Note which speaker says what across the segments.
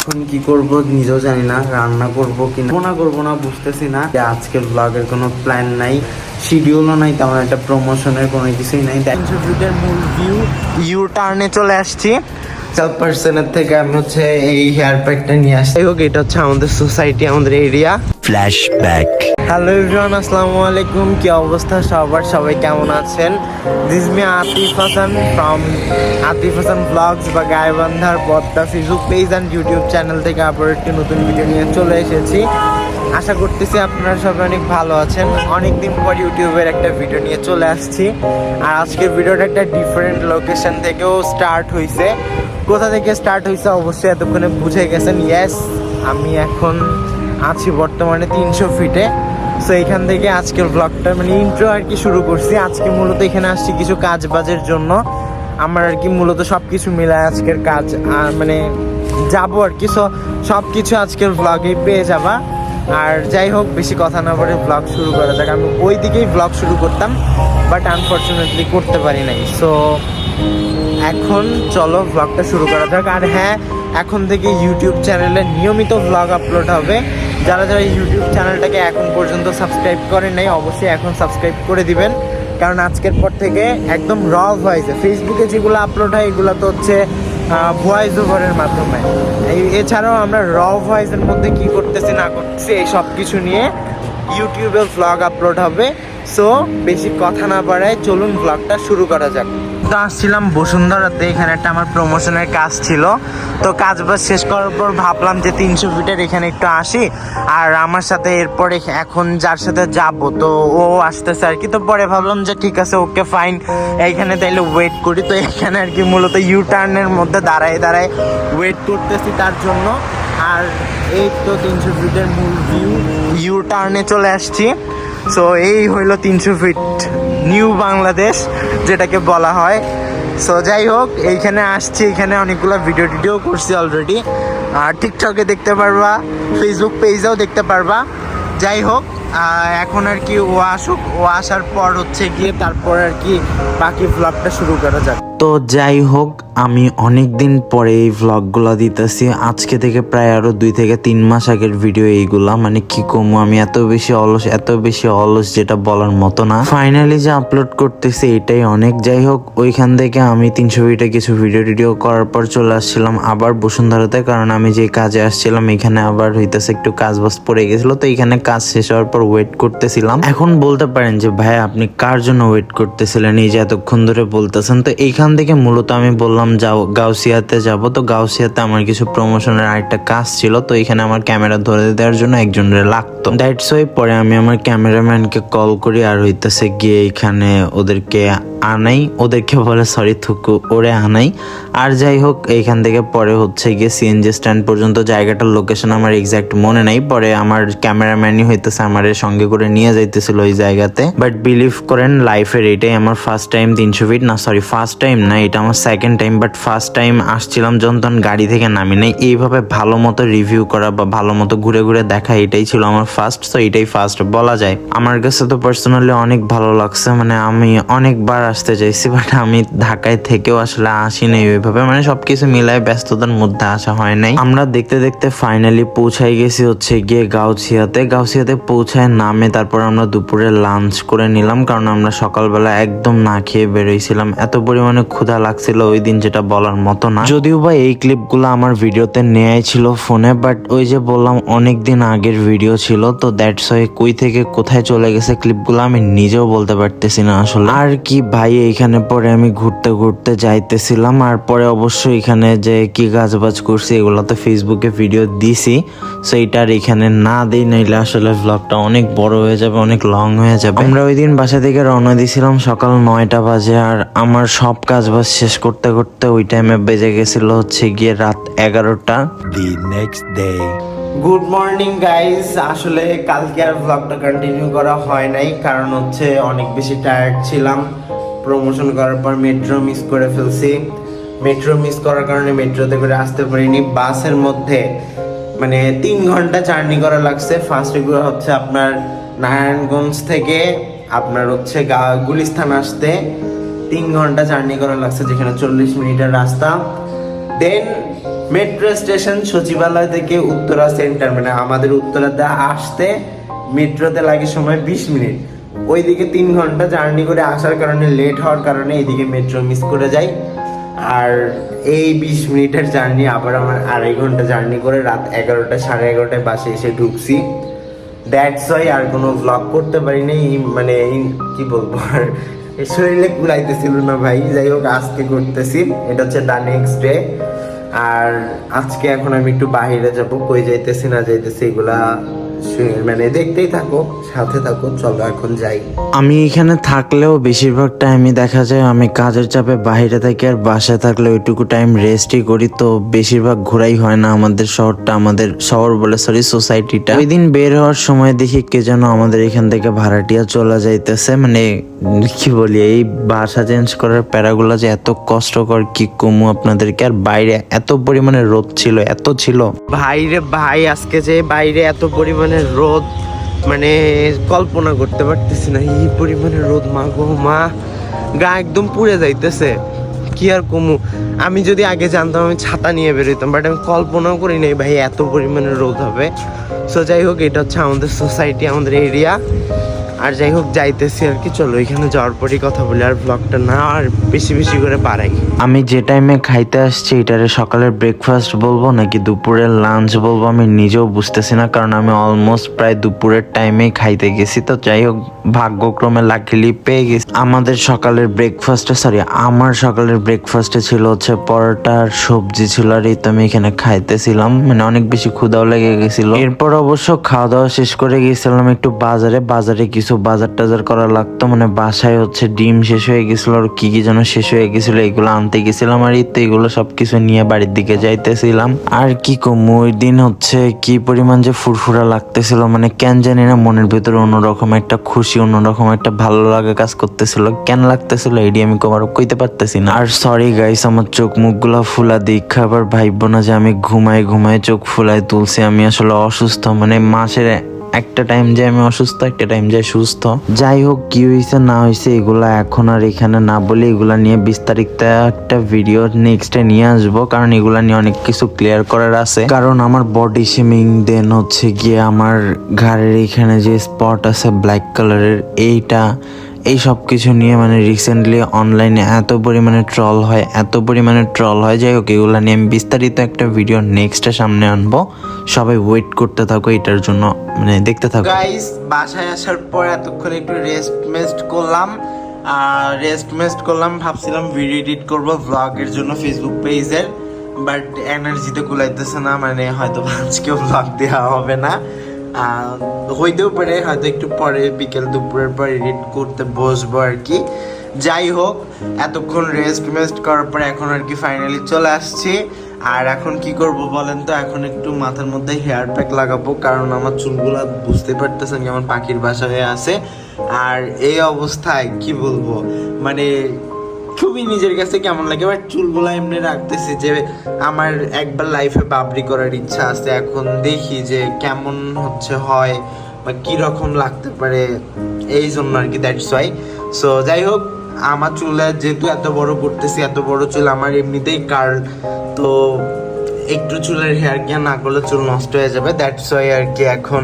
Speaker 1: এখন কি করব নিজেও জানি না, রান্না করব কি করবো না বুঝতেছি না। আজকের ব্লগের কোনো প্ল্যান নাই, শিডিউলও নাই, তেমন একটা প্রমোশনের কোনো কিছুই নাই। 300 ফিটের মূল ভিউ ইউ টার্নে চলে আসছি। পার্সনের থেকে আমি হচ্ছে এই হেয়ার প্যাকটা নিয়ে আসছি। এটা হচ্ছে আমাদের সোসাইটি, আমাদের এরিয়া। ফ্ল্যাশব্যাক। হ্যালো এভরিওয়ান, আসসালামু আলাইকুম। কি অবস্থা সবার, সবাই কেমন আছেন? This me Atif Hasan from Atif Hasan blogs বা গাইবান্ধার Padma Facebook page and YouTube channel থেকে আবার একটি নতুন ভিডিও নিয়ে চলে এসেছি। আশা করতেছি আপনারা সবাই অনেক ভালো আছেন। অনেকদিন পর ইউটিউবের একটা ভিডিও নিয়ে চলে আসছি। আর আজকের ভিডিওটা একটা ডিফারেন্ট লোকেশন থেকেও স্টার্ট হয়েছে। কোথা থেকে স্টার্ট হয়েছে অবশ্যই এতক্ষণে বুঝে গেছেন। ইয়েস, আমি এখন আছি বর্তমানে 300 ফিটে। সো এখান থেকে আজকের ব্লগটা মানে ইন্ট্রো আর কি শুরু করছি। আজকে মূলত এখানে আসছি কিছু কাজ বাজের জন্য। আমার আর কি মূলত সব কিছু মিলায় আজকের কাজ মানে যাবো আর কি। সব কিছু আজকের ব্লগেই পেয়ে যাবা। আর যাই হোক, বেশি কথা না বলে ব্লগ শুরু করা যাক। আমি ওই দিকেই ব্লগ শুরু করতাম, বাট আনফর্চুনেটলি করতে পারি নাই। সো এখন চলো ব্লগটা শুরু করা যাক। আর হ্যাঁ, এখন থেকে ইউটিউব চ্যানেলে নিয়মিত ব্লগ আপলোড হবে। যারা যারা ইউটিউব চ্যানেলটাকে এখন পর্যন্ত সাবস্ক্রাইব করেন নাই, অবশ্যই এখন সাবস্ক্রাইব করে দিবেন। কারণ আজকের পর থেকে একদম র ভয়েসে ফেসবুকে যেগুলো আপলোড হয় এগুলো তো হচ্ছে ভয়েস ওভারের মাধ্যমে। এছাড়াও আমরা র ভয়েসের মধ্যে কি করতেছি না করতেছি এই সব কিছু নিয়ে ইউটিউবে ব্লগ আপলোড হবে। সো বেশি কথা না বাড়ায় চলুন ব্লগটা শুরু করা যাক। তো আসছিলাম বসুন্ধরাতে, এখানে একটা আমার প্রমোশনের কাজ ছিল। তো কাজ বাজ শেষ করার পর ভাবলাম যে 300 ফিটের এখানে একটু আসি। আর আমার সাথে এরপরে এখন যার সাথে যাব তো ও আসতেছে আর কি। তো পরে ভাবলাম যে ঠিক আছে, ওকে ফাইন, এইখানে তাইলে ওয়েট করি। তো এখানে আর কি মূলত ইউ টার্নের মধ্যে দাঁড়ায় দাঁড়ায় ওয়েট করতেছি তার জন্য। আর এই তো 300 ফিটের মূল ভিউ, ইউ টার্নে চলে আসছি। সো এই হইলো 300 ফিট নিউ বাংলাদেশ যেটাকে বলা হয়। সো যাই হোক, এইখানে আসছি, এখানে অনেকগুলো ভিডিও টিডিও করছি অলরেডি। আর টিকটকে দেখতে পারবা, ফেসবুক পেজেও দেখতে পারবা। যাই হোক, এখন আর কি ও আসুক, ও আসার পর হচ্ছে গিয়ে তারপর আর কি বাকি ভ্লগটা শুরু করা যাক। তো যাই হোক, আমি অনেক দিন পরে এই ভ্লগগুলো দিতেছি। আজকে থেকে প্রায় আরো 2 থেকে 3 মাস আগের ভিডিও এইগুলা। মানে কি কমু, আমি এত বেশি অলস যেটা বলার মতো না। ফাইনালি যে আপলোড করতেছি এটাই অনেক। যাই হোক, ওইখান থেকে আমি 300 ফিটে কিছু ভিডিও টিডিও করার পর চলে আসছিলাম আবার বসুন্ধরাতে। কারণ আমি যে কাজে আসছিলাম এখানে আবার হইতেছে একটু কাজ বাজ পড়ে গেছিল। তো এখানে কাজ শেষ হওয়ার পর ওয়েট করতেছিলাম। এখন বলতে পারেন যে ভাই আপনি কার জন্য ওয়েট করতেছিলেন, এই যে এতক্ষণ ধরে বলতেছেন। তো এইখান থেকে মূলত আমি বললাম যাও গাউসিয়াতে যাব। তো গাউসিয়াতে আমার কিছু প্রমোশনের আরেকটা কাজ ছিল। তো এখানে আমার ক্যামেরা ধরে দেওয়ার জন্য একজনের লাগতো। দ্যাটস ওয়াই পরে আমি আমার ক্যামেরাম্যানকে কল করি আর হইতেছে গিয়ে এখানে ওদেরকে বলে সরি থুকু ওরে আনাই। আর যাই হোক, এইখান থেকে পরে হচ্ছে গিয়ে সিএনজি স্ট্যান্ড পর্যন্ত জায়গাটার লোকেশন আমার এক্সাক্ট মনে নাই। পরে আমার ক্যামেরাম্যানই হইতেছে আমার সঙ্গে করে নিয়ে যাইতেছিল ওই জায়গাতে। বাট বিলিভ করেন, লাইফের এটাই আমার ফার্স্ট টাইম 300 ফিট না, সরি ফার্স্ট টাইম না, এটা আমার second time. But first time আসছিলাম যখন তখন গাড়ি থেকে নামি নাই। এইভাবে ভালো মতো রিভিউ করা বা ভালো মতো ঘুরে ঘুরে দেখা এটাই ছিল আমার ফার্স্ট। তো এটাই ফার্স্ট বলা যায়। আমার কাছে তো পার্সোনালি অনেক ভালো লাগছে। মানে আমি অনেকবার আসতে চাইছি, বাট আমি ঢাকায় থেকেও আসলে আসি নাই ওইভাবে। মানে সবকিছু মিলায় ব্যস্ততার মধ্যে আসা হয় নাই। আমরা দেখতে দেখতে ফাইনালি পৌঁছাই গেছি হচ্ছে গিয়ে গাউসিয়াতে পৌঁছায় নামে তারপর আমরা দুপুরে লাঞ্চ করে নিলাম। কারণ আমরা সকালবেলা একদম না খেয়ে বেরোইছিলাম, এত পরিমাণে ক্ষুধা লাগছিল ওই দিন যেটা বলার মতো না। যদিও বা এই ক্লিপগুলো আমার ভিডিওতে নেয়াই ছিল ফোনে, বাট ওই যে বললাম অনেক দিন আগের ভিডিও ছিল। তো দ্যাটস ওয়াই কই থেকে কোথায় চলে গেছে ক্লিপগুলো আমি নিজেও বলতে পারতেছি না আসলে। আর কি ভাই, এইখানে পরে আমি ঘুরতে ঘুরতে যাইতেছিলাম। আর পরে অবশ্যই এখানে যে কি কাজবাজ করছি এগুলো তো ফেসবুকে ভিডিও দিছি। সো এইটার এখানে না দিই, নাইলে আসলে ভ্লগটা অনেক বড় হয়ে যাবে, অনেক লং হয়ে যাবে। আমরা ওই দিন বাসা থেকে রওনা দিয়েছিলাম সকাল 9টা বাজে। আর আমার সব কাজবাজ শেষ করতে করতে ওই টাইমে বেজে গেছিল হচ্ছে গিয়ে রাত 11টা। The next day. Good morning guys. আসলে কালকে আর ব্লগটা কন্টিনিউ করা হয় নাই, কারণ হচ্ছে অনেক বেশি টায়ার্ড ছিলাম। প্রমোশন করার পর মেট্রো মিস করে ফেলছি। মেট্রো মিস করার কারণে মেট্রোতে করে আসতে পারিনি। বাসের মধ্যে মানে 3 ঘন্টা জার্নি করা লাগছে। ফার্স্ট এগুলো হচ্ছে আপনার নারায়ণগঞ্জ থেকে আপনার হচ্ছে গুলিস্তান আসতে 3 ঘন্টা জার্নি করা লাগছে, যেখানে 40 মিনিটের রাস্তা। দেন মেট্রো স্টেশন সচিবালয় থেকে উত্তরা সেন্টার, মানে আমাদের উত্তরাতে আসতে মেট্রোতে লাগে সময় 20 মিনিট। ওইদিকে 3 ঘন্টা জার্নি করে আসার কারণে, লেট হওয়ার কারণে এইদিকে মেট্রো মিস করে যাই। আর এই 20 মিনিটের জার্নি আবার আমার 2.5 ঘন্টা জার্নি করে রাত 11টা 11:30টায় বাসে এসে ঢুকছি। দ্যাটস ওয়াই আর কোনো ব্লগ করতে পারিনি, মানে কি বলবো, আর শরীরে কুলাইতেছিল না ভাই। যাই হোক আজকে করতেছি, এটা হচ্ছে দ্য নেক্সট ডে। আর আজকে এখন আমি একটু বাইরে যাব, কই যাইতেছি না যাইতেছি এগুলা মানে দেখতেই থাকো, সাথে থাকো, চলো এখন যাই।
Speaker 2: আমি এখানে থাকলেও বেশিরভাগ টাইমই দেখা যায় আমি কাজের চাপে বাইরে থাকি, আর বাসায় থাকলে ওইটুকু টাইম রেস্টই করি। তো বেশিরভাগ ঘোরাই হয় না আমাদের শহরটা, আমাদের শহর বলে সরি সোসাইটিটা। ওই দিন বের হওয়ার সময় দেখি কে যেন আমাদের এখান থেকে ভাড়াটিয়া চলে যাইতেছে। মানে কি বলি, এই বাসা চেঞ্জ করার প্যারাগুলো যে এত কষ্টকর কি কমু আপনাদেরকে। আর বাইরে এত পরিমাণে রোদ ছিল, এত ছিল
Speaker 1: ভাইরে ভাই, আজকে যে বাইরে এত পরিমাণে রোদ, মানে কল্পনা করতে পারতেছি না। এই পরিমাণে রোদ, মা গো মা, গা একদম পুড়ে যাইতেছে। কি আর কমু, আমি যদি আগে জানতাম আমি ছাতা নিয়ে বেরোতাম, বাট আমি কল্পনাও করি নাই ভাই এত পরিমাণে রোদ হবে। সো যাই হোক, এটা হচ্ছে আমাদের সোসাইটি, আমাদের এরিয়া। আর যাই হোক যাইতেছি আর কি। চলো এখানে যাওয়ার পরই কথা বলি, আর ব্লগটা না আর বেশি বেশি করে বাড়াই।
Speaker 2: আমি যে টাইমে খাইতে আসছি এটারে সকালের ব্রেকফাস্ট বলবো নাকি দুপুরের লাঞ্চ বলবো আমি নিজেও বুঝতেছি না, কারণ আমি অলমোস্ট প্রায় দুপুরের টাইমেই খাইতে গেছি। তো যাই হোক ভাগ্যক্রমে লাকিলি পেয়ে গেছি। আমাদের সকালের ব্রেকফাস্টে আমার সকালের ব্রেকফাস্টে ছিল হচ্ছে পরোটা আর সবজি ছিল, আর এই তো আমি এখানে খাইতেছিলাম। মানে অনেক বেশি ক্ষুধাও লেগে গেছিল। এরপর অবশ্য খাওয়া দাওয়া শেষ করে গেছিলাম একটু বাজারে কিছু বাজার টাজার করা লাগতো। মানে বাসায় হচ্ছে ডিম শেষ হয়ে গেছিল, আর কি কি যেন শেষ হয়ে গেছিল, এগুলো আনতে গেছিলাম। আর এই তো এগুলো সবকিছু নিয়ে বাড়ির দিকে যাইতেছিলাম। আর কি কম, ওই দিন হচ্ছে কি পরিমাণ যে ফুরফুরা লাগতেছিল, মানে কেন জানি না মনের ভিতরে অন্যরকম একটা খুশি, অন্যরকম একটা ভালো লাগা কাজ করতেছিল। কেন লাগতেছিল এডি আমি কইতে পারতেছি না। আর সরি গাইস, আমার চোখ মুখগুলা ফুলা দীক্ষা আবার ভাইবো না যে আমি ঘুমায় চোখ ফুলাই তুলছি। আমি আসলে অসুস্থ, মানে মাসের একটা টাইম যায় আমি অসুস্থ, একটা টাইম যায় সুস্থ। যাই হোক কি হয়েছে না হয়েছে এগুলা এখন আর এখানে না বলে, এগুলা নিয়ে বিস্তারিত একটা ভিডিও নেক্সটে নিয়ে আসবো, কারণ এগুলা নিয়ে অনেক কিছু ক্লিয়ার করার আছে। কারণ আমার বডি শেমিং, দেন হচ্ছে গিয়ে আমার ঘাড়ের এখানে যে স্পট আছে ব্ল্যাক কালারের, এই সব কিছু নিয়ে মানে রিসেন্টলি অনলাইনে এত পরিমাণে ট্রল হয়। যাই হোক এগুলো নিয়ে আমি বিস্তারিত একটা ভিডিও নেক্সটে সামনে আনবো। সবাই ওয়েট করতে থাকো এটার জন্য, মানে দেখতে থাকো।
Speaker 1: গাইস বাসায় আসার পর এতক্ষণ একটু রেস্ট মেস্ট করলাম, ভাবছিলাম ভিডিও এডিট করবো ভ্লগের জন্য ফেসবুক পেজের, বাট এনার্জিতে কুলাইতেছে না। মানে হয়তো আজকেও ভ্লগ দেওয়া হবে না, হইতেও পারে হয়তো একটু পরে বিকেল দুপুরের পর এডিট করতে বসবো আর কি। যাই হোক এতক্ষণ রেস্ট করার পরে এখন আর কি ফাইনালি চলে আসছি। আর এখন কি করব বলেন তো, এখন একটু মাথার মধ্যে হেয়ার প্যাক লাগাবো, কারণ আমার চুলগুলা বুঝতে পারতেছেন যেমন পাখির বাসা হয়ে আছে। আর এই অবস্থায় কি বলবো, মানে খুবই নিজের কাছে কেমন লাগে। বাট চুলগুলা এমনি রাখতেছি যে আমার একবার লাইফে বাবরি করার ইচ্ছা আছে। এখন দেখি যে কেমন হয় বা কীরকম লাগতে পারে, এই জন্য আর কি, দ্যাটস ওয়াই। সো যাই হোক আমার চুলে যেহেতু এত বড় করতেছি, এত বড় চুল আমার এমনিতেই কার্ল, তো একটু চুলের হেয়ার কেয়ার না করলে চুল নষ্ট হয়ে যাবে। দ্যাটস ওয়াই আর কি এখন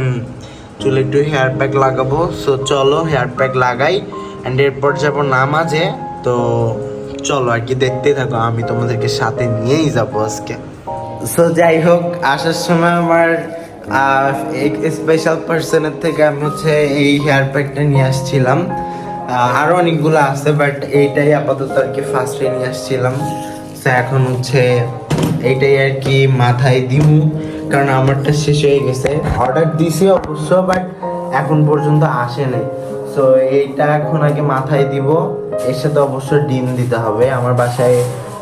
Speaker 1: চুলে একটু হেয়ার প্যাক লাগাবো। সো চলো হেয়ার প্যাক লাগাই, অ্যান্ড এরপর যাবো নামাজে। তো চলো আর কি দেখতেই থাকো, আমি তোমাদেরকে সাথে নিয়েই যাবো আজকে। সো যাই হোক আসার সময় আমার এক স্পেশাল পার্সনের থেকে আমি হচ্ছে এই হেয়ার প্যাকটা নিয়ে আসছিলাম। আরও অনেকগুলো আছে, বাট এইটাই আপাতত আর কি ফার্স্টে নিয়ে আসছিলাম। সো এখন হচ্ছে এইটাই আর কি মাথায় দিমু, কারণ আমারটা শেষ হয়ে গেছে। অর্ডার দিছি অবশ্য, বাট এখন পর্যন্ত আসে নাই। সো এইটা এখন আগে মাথায় দিব, এর সাথে অবশ্য ডিম দিতে হবে। আমার বাসায়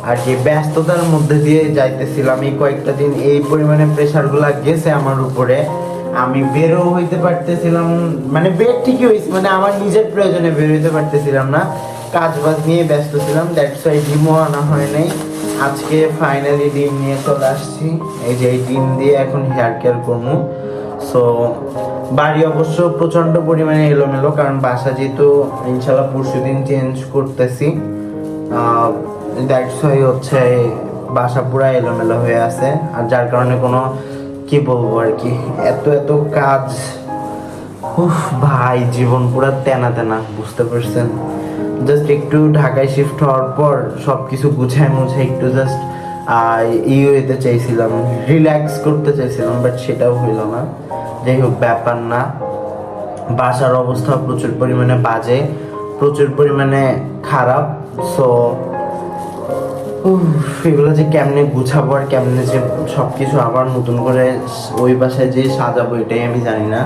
Speaker 1: আর কি ব্যস্ততার মধ্যে দিয়ে যাইতেছিলাম এই কয়েকটা দিন, এই পরিমাণে প্রেশারগুলো গেছে আমার উপরে, আমি বেরো হইতে পারতেছিলাম, মানে বের ঠিকই হয়েছে, মানে আমার নিজের প্রয়োজনে বের হইতে পারতেছিলাম না, কাজ বাজ নিয়ে ব্যস্ত ছিলাম। দ্যাটস ওয়াই ডিমও আনা হয় নাই। আজকে ফাইনালি ডিম নিয়ে চলে আসছি। এই যে এই ডিম দিয়ে এখন হেয়ার কেয়ার করবো। সো বাড়ি অবশ্য প্রচণ্ড পরিমাণে এলোমেলো, কারণ বাসা যেহেতু ইনশাল্লাহ পরশু দিন চেঞ্জ করতেছি, দ্যাটস ওয়াই হচ্ছে বাসা পুরা এলোমেলো হয়ে আছে, আর যার কারণে কোনো কি বলবো আর কি, এত এত কাজ। উফ ভাই, জীবন পুরা তেনা তেনা, বুঝতে পারছেন। জাস্ট একটু ঢাকায় শিফট হওয়ার পর সব কিছু গুছায় মুছে একটু জাস্ট হইতে চাইছিলাম, রিল্যাক্স করতে চাইছিলাম, বাট সেটাও হইল না। যাই হোক, ব্যাপার না। বাসার অবস্থা প্রচুর পরিমাণে বাজে, প্রচুর পরিমাণে খারাপ। সো এগুলো যে কেমনে গুছাবো আর কেমনে যে সব কিছু আবার নতুন করে ওই বাসায় যে সাজাবো, এটাই আমি জানি না।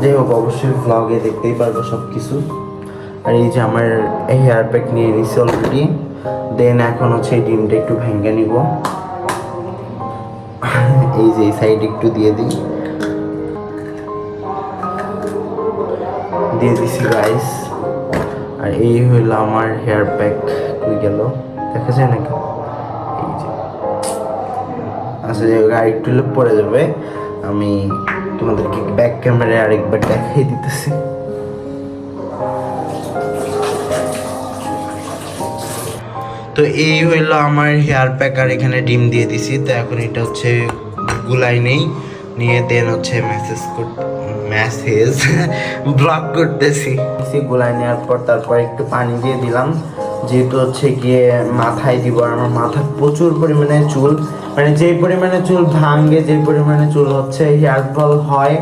Speaker 1: যাই হোক, অবশ্যই ভ্লগে দেখতেই পারবো সব কিছু। আর এই যে আমার হেয়ার প্যাক নিয়ে নিছি অলরেডি। দেন এখন হচ্ছে এই ডিমটা একটু ভেঙে নিব। এই যে এই সাইড একটু দিয়ে দিছি গাইস। আর এই হইলো আমার হেয়ার প্যাক। কই গেল, দেখা যায় নাকি? এই যে আচ্ছা, যে গাড়ি একটু পড়ে যাবে, আমি তোমাদেরকে ব্যাক ক্যামেরায় আরেকবার দেখাই দিতেছি। তো এই হইলো আমার হেয়ার প্যাক, আর এখানে ডিম দিয়ে দিছি। তো এখন এটা হচ্ছে গুলাই নেই, নিয়ে দেন হচ্ছে মেসেজ ব্লক করতেছি। গুলাই নেওয়ার পর তারপর একটু পানি দিয়ে দিলাম, যেহেতু হচ্ছে গিয়ে মাথায় দিব। আর আমার মাথায় প্রচুর পরিমাণে চুল, মানে যে পরিমাণে চুল ভাঙে, যে পরিমাণে চুল হচ্ছে হেয়ার ফল হয়,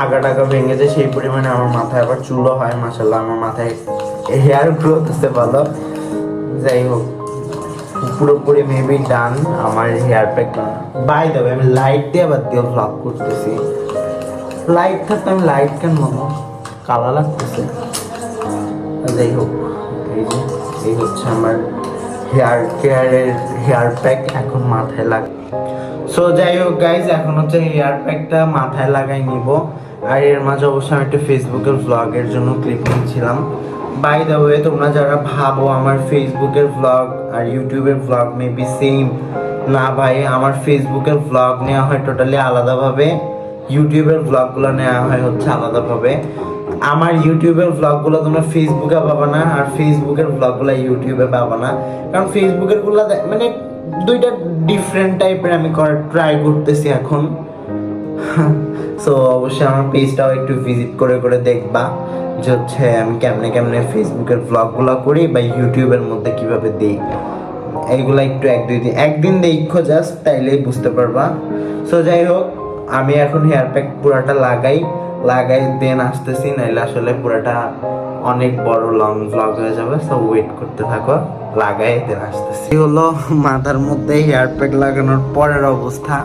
Speaker 1: আগা টাকা ভেঙে যায়, সেই পরিমাণে আমার মাথায় আবার চুলও হয়। মাশাআল্লাহ, আমার মাথায় হেয়ার গ্রোথ হচ্ছে ভালো। যাই হোক, পুরোপুরি মেবি ডান আমার hair pack. By the way, আমি লাইট দিয়ে আবার দিয়ে ভ্লগ করতেছি। লাইট থাকতে আমি লাইট কেন মানো, কালা লাগতেছে। যাই হোক, এই হচ্ছে আমার হেয়ার কেয়ারের হেয়ার প্যাক, এখন মাথায় লাগে। সো যাই হোক গাইজ, এখন হচ্ছে হেয়ার প্যাকটা মাথায় লাগাই নিব। আর এর মাঝে অবশ্যই আমি একটা ফেসবুকের ভ্লগের জন্য ক্লিপ নিয়েছিলাম। বাই দ্য ওয়ে, তোমরা যারা ভাবো আমার ফেসবুকের ভ্লগ আর ইউটিউবের ভ্লগ মেবি সেম, না ভাই, আমার ফেসবুকের ভ্লগ নেওয়া হয় টোটালি আলাদাভাবে, ইউটিউবের ভ্লগগুলো নেওয়া হয় হচ্ছে আলাদাভাবে। আমার ইউটিউবের ভ্লগগুলো তোমরা ফেসবুকে পাবা না, আর ফেসবুকের ভ্লগগুলো ইউটিউবে পাবা না। কারণ ফেসবুকের গুলো মানে দুইটা ডিফারেন্ট টাইপের আমি ট্রাই করতেছি এখন। সো অবশ্যই আমার পেজটাও একটু ভিজিট করে করে দেখবা, যে হচ্ছে আমি কেমনে কেমনে ফেসবুকের ভ্লগগুলো করি বা ইউটিউবের মধ্যে কিভাবে দিই। এইগুলা একটু একদিন দেখো জাস্ট, তাইলেই বুঝতে পারবা। সো যাই হোক, আমি এখন হেয়ার প্যাক পুরাটা লাগাই দেন আসতেছি, নাইলে আসলে পুরাটা অনেক বড় লং ভ্লগ হয়ে যাবে। সো ওয়েট করতে থাকো, লাগাই দেন আসতেছি। হলো মাথার মধ্যে হেয়ার প্যাক লাগানোর পরের অবস্থা।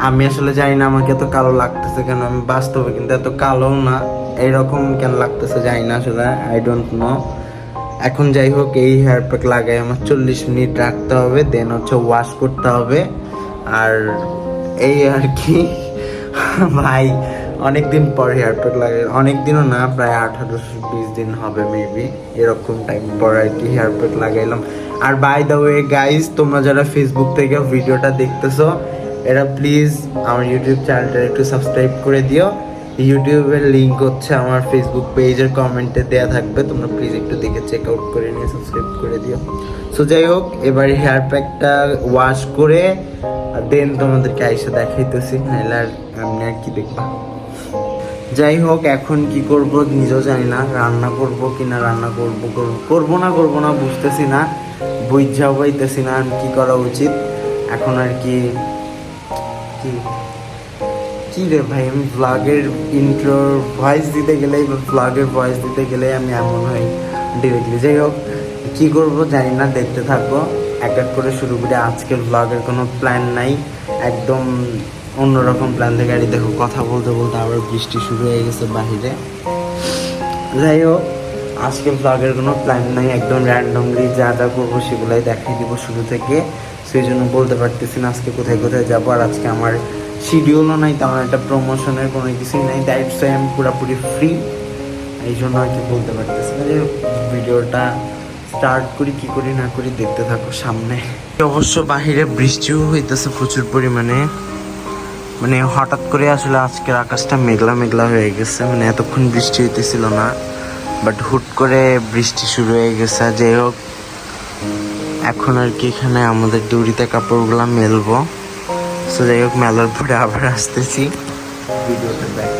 Speaker 1: আমি আসলে জানি না আমাকে এত কালো লাগতেছে কেন, আমি বাস্তবে কিন্তু এত কালো না, এইরকম কেন লাগতেছে জানি না আসলে, আই ডোন্ট নো। এখন যাই হোক, এই হেয়ার প্যাক লাগাই আমার 40 মিনিট রাখতে হবে, দেন হচ্ছে ওয়াশ করতে হবে। আর এই আর কি ভাই, অনেকদিন পর হেয়ার প্যাক লাগাই, অনেক দিনও না, প্রায় 18-20 দিন হবে মেবি, এরকম টাইম পর আর কি হেয়ার প্যাক লাগাইলাম। আর বাই দ্য ওয়ে গাইজ, তোমরা যারা ফেসবুক থেকে ভিডিওটা দেখতেছো, এরা প্লিজ আমার ইউটিউব চ্যানেলটা একটু সাবস্ক্রাইব করে দিও। ইউটিউবের লিঙ্ক হচ্ছে আমার ফেসবুক পেজের কমেন্টে দেওয়া থাকবে, তোমরা প্লিজ একটু দেখে চেক আউট করে নিয়ে সাবস্ক্রাইব করে দিও। সো যাই হোক, এবার হেয়ার প্যাকটা ওয়াশ করে দেন তোমাদেরকে আইসা দেখাইতেছি, নাহলে আর এমনি আর কি দেখবা। যাই হোক, এখন কি করব নিজেও জানি না, রান্না করব কিনা, রান্না করব না বুঝতেছি না, বুঝাও পাইতেছি না কি করা উচিত এখন আর কি রে ভাই। আমি ভ্লগের ইন্ট্রোর ভয়েস দিতে গেলেই বা ভ্লগের ভয়েস দিতে গেলেই আমি এমন হই ডিরেক্টলি। যাই হোক, কী করবো জানি না, দেখতে থাকবো। এক এক করে শুরু করে আজকের ভ্লগের কোনো প্ল্যান নাই, একদম অন্যরকম প্ল্যান থেকে। গাড়ি দেখো, কথা বলতে বলতে আবার বৃষ্টি শুরু হয়ে গেছে বাহিরে। যাই হোক, আজকে ভ্লগের কোনো প্ল্যান নাই, একদম র্যান্ডমলি যা যা করবো সেগুলাই দেখাই দিব শুরু থেকে। সেই জন্য বলতে পারতেছি না আজকে কোথায় কোথায় যাবো। আর আজকে আমার শিডিউলও নাই, তেমন একটা প্রমোশনের কোনো কিছুই নাই, দ্যাটস ওয়াই আমি পুরোপুরি ফ্রি, এই জন্য আর কি বলতে পারতেছি না। যে ভিডিওটা স্টার্ট করি কি করি না করি দেখতে থাকো সামনে। অবশ্য বাহিরে বৃষ্টিও হইতেছে প্রচুর পরিমাণে, মানে হঠাৎ করে আসলে আজকের আকাশটা মেঘলা মেঘলা হয়ে গেছে, মানে এতক্ষণ বৃষ্টি হইতেছিল না, বাট হুট করে বৃষ্টি শুরু হয়ে গেছে। যাই হোক, এখন আর কি এখানে আমাদের দড়িতে কাপড়গুলো মেলবো। সো যাই হোক, মেলার পরে আবার আসতেছি ভিডিওতে ব্যাক।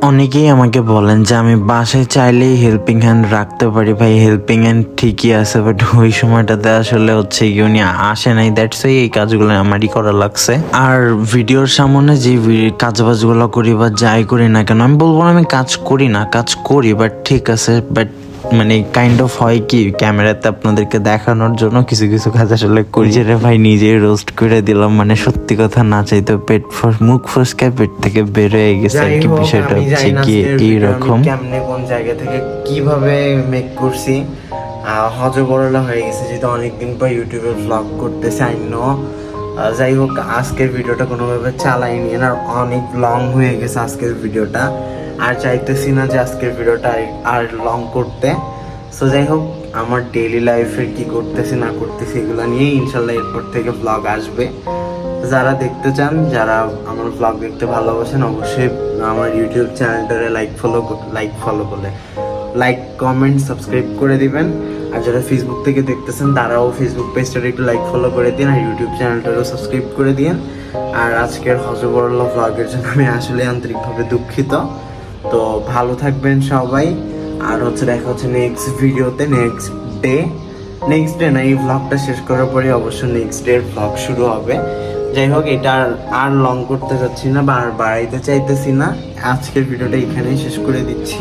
Speaker 2: অনেকেই আমাকে বলেন যে আমি বাসায় চাইলেই হেল্পিং হ্যান্ড রাখতে পারি। ভাই হেল্পিং হ্যান্ড ঠিকই আছে, বাট ওই সময়টাতে আসলে হচ্ছে কি উনি আসে নাই, দ্যাটস ওয়াই এই কাজগুলো আমারই করা লাগছে। আর ভিডিওর সামনে যে কাজ বাজগুলো করি বা যাই করি না কেন, আমি বলবো না আমি কাজ করি না, কাজ করি, বাট ঠিক আছে, বাট মানে কাইন্ড অফ হয় কি ক্যামেরাতে আপনাদেরকে দেখানোর জন্য কিছু কিছু কাজ আসলে করি। যেটা ভাই নিজেই রোস্ট করে দিলাম, মানে সত্যি কথা না চাইতো মুখ ফসকে পেট থেকে বের হয়ে গেছে আর কি। বিষয়টা হচ্ছে কি এইরকম,
Speaker 1: কেমনে কোন জায়গা থেকে কিভাবে মেক করছি, হজবরলা হয়ে গেছে যেহেতু অনেকদিন পর ইউটিউবে ব্লগ করতেছে। যাই হোক, আজকের ভিডিওটা কোনোভাবে চালাইনি, আর অনেক লং হয়ে গেছে আজকের ভিডিওটা, আর চাইতেছি না যে আজকের ভিডিওটা আর লং করতে। সো যাই হোক, আমার ডেইলি লাইফের কি করতেছি না করতেছি এগুলো নিয়ে ইনশাল্লাহ এরপর থেকে ব্লগ আসবে। যারা দেখতে চান, যারা আমার ব্লগ দেখতে ভালোবাসেন, অবশ্যই আমার ইউটিউব চ্যানেলটারে লাইক কমেন্ট সাবস্ক্রাইব করে দিবেন। আর যারা ফেসবুক থেকে দেখতেছেন তারাও ফেসবুক পেজটারে একটু লাইক ফলো করে দিন, আর ইউটিউব চ্যানেলটারও সাবস্ক্রাইব করে দিন। আর আজকের হজবরল্লা ব্লগের জন্য আমি আসলে আন্তরিকভাবে দুঃখিত। তো ভালো থাকবেন সবাই, আর হচ্ছে দেখা হচ্ছে নেক্সট ভিডিওতে, নেক্সট ডে না, এই ব্লগটা শেষ করার পরে অবশ্য নেক্সট ডে ব্লগ শুরু হবে। যাই হোক, এটা আর লং করতে যাচ্ছি না বা আর বাড়াইতে চাইতেছি না, আজকের ভিডিওটা এখানেই শেষ করে দিচ্ছি।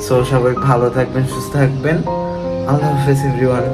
Speaker 1: সো সবাই ভালো থাকবেন, সুস্থ থাকবেন, আল্লাহ হাফেজ এভরিওয়ান।